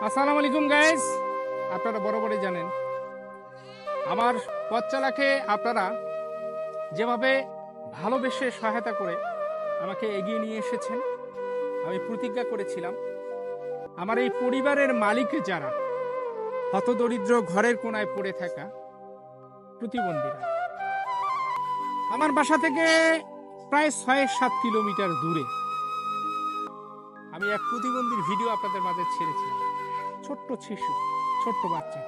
আসসালামু আলাইকুম গাইস। আপনারা বরাবরই জানেন আমার পথ চালাকে আপনারা যেভাবে ভালোবেসে সহায়তা করে আমাকে এগিয়ে নিয়ে এসেছেন। আমি প্রতিজ্ঞা করেছিলাম আমার এই পরিবারের মালিক যারা হতদরিদ্র ঘরের কোনায় পড়ে থাকা প্রতিবন্ধীরা, আমার বাসা থেকে প্রায় ৬-৭ কিলোমিটার দূরে আমি এক প্রতিবন্ধীর ভিডিও আপনাদের মাঝে ছেড়েছিলাম। ছোট্ট শিশু, ছোট্ট বাচ্চা।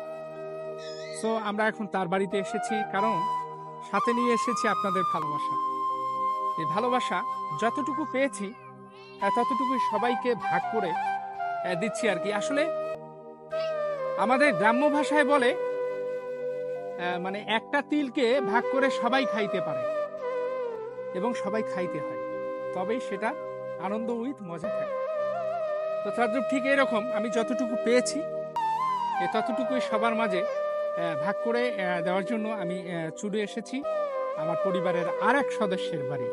সো আমরা এখন তার বাড়িতে এসেছি, কারণ সাথে নিয়ে এসেছি আপনাদের ভালোবাসা। এই ভালোবাসা যতটুকু পেয়েছি ততটুকু সবাইকে ভাগ করে দিচ্ছি আর কি। আসলে আমাদের গ্রাম্য ভাষায় বলে মানে একটা তিলকে ভাগ করে সবাই খাইতে পারে এবং সবাই খাইতে হয়, তবেই সেটা আনন্দ উইথ মজা থাকে। তো তার ঠিক এরকম আমি যতটুকু পেয়েছি ততটুকুই সবার মাঝে ভাগ করে দেওয়ার জন্য আমি ছুটে এসেছি আমার পরিবারের আর এক সদস্যের বাড়ি।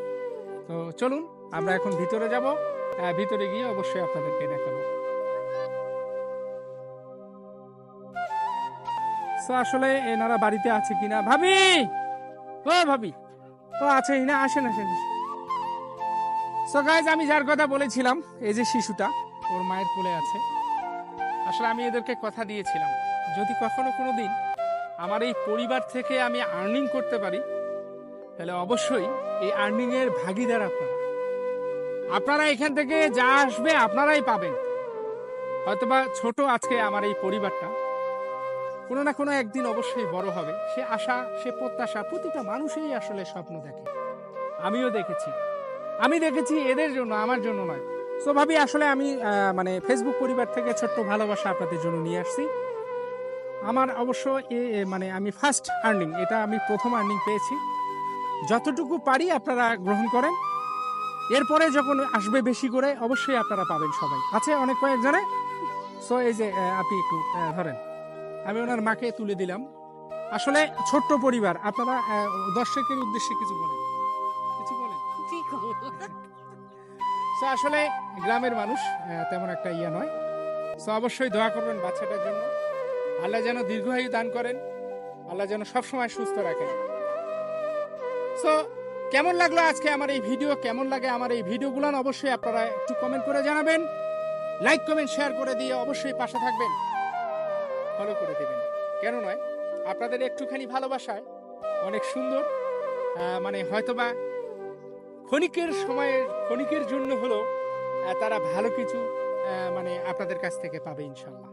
তো চলুন আমরা এখন ভিতরে যাব, ভিতরে গিয়ে অবশ্যই আপনাদেরকে দেখাবো। তো আসলে এনারা বাড়িতে আছে কিনা, ভাবি ও ভাবি ও আছে না, আসেন আসেন। সো গাইজ, আমি যার কথা বলেছিলাম এই যে শিশুটা ওর মায়ের কোলে আছে। আসলে আমি এদেরকে কথা দিয়েছিলাম যদি কখনো কোনো দিন আমার এই পরিবার থেকে আমি আর্নিং করতে পারি তাহলে অবশ্যই এই আর্নিং এর ভাগিদার আপনারা এখান থেকে যা আসবে আপনারাই পাবেন। হয়তোবা ছোট আজকে আমার এই পরিবারটা কোনো না কোনো একদিন অবশ্যই বড় হবে, সে আশা সে প্রত্যাশা প্রতিটা মানুষই আসলে স্বপ্ন দেখে। আমিও দেখেছি, আমি দেখেছি এদের জন্য, আমার জন্য নয়। সো ভাবি আসলে আমি মানে ফেসবুক পরিবার থেকে ছোট্ট ভালোবাসা আপনাদের জন্য নিয়ে আসছি। আমার অবশ্য মানে আমি ফার্স্ট আর্নিং, এটা আমি প্রথম আর্নিং পেয়েছি। যতটুকু পারি আপনারা গ্রহণ করেন, এরপরে যখন আসবে বেশি করে অবশ্যই আপনারা পাবেন। সবাই আছে অনেক কয়েকজনে। সো এই যে আপনি একটু ধরেন, আমি ওনার মাকে তুলে দিলাম। আসলে ছোট্ট পরিবার, আপনারা দর্শকের উদ্দেশ্যে কিছু বলেন, কিছু বলেন। সো আসলে গ্রামের মানুষ তেমন একটা ইয়া নয়। সো অবশ্যই দোয়া করবেন বাচ্চাটার জন্য, আল্লাহ যেন দীর্ঘায়ু দান করেন, আল্লাহ যেন সবসময় সুস্থ রাখেন। সো কেমন লাগলো আজকে আমার এই ভিডিও, কেমন লাগে আমার এই ভিডিওগুলো অবশ্যই আপনারা একটু কমেন্ট করে জানাবেন। লাইক কমেন্ট শেয়ার করে দিয়ে অবশ্যই পাশে থাকবেন, ফলো করে দেবেন। কেন নয়, আপনাদের একটুখানি ভালোবাসায় অনেক সুন্দর মানে হয়তোবা ক্ষণিকের সময়ের ক্ষণিকের জন্য হলো তারা ভালো কিছু মানে আপনাদের কাছ থেকে পাবে ইনশাল্লাহ।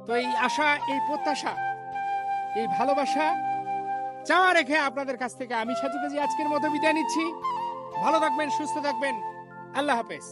তো এই আশা, এই প্রত্যাশা, এই ভালোবাসা চাওয়া রেখে আপনাদের কাছ থেকে আমি সাজু কাজী আজকের মতো বিদায় নিচ্ছি। ভালো থাকবেন, সুস্থ থাকবেন, আল্লাহ হাফেজ।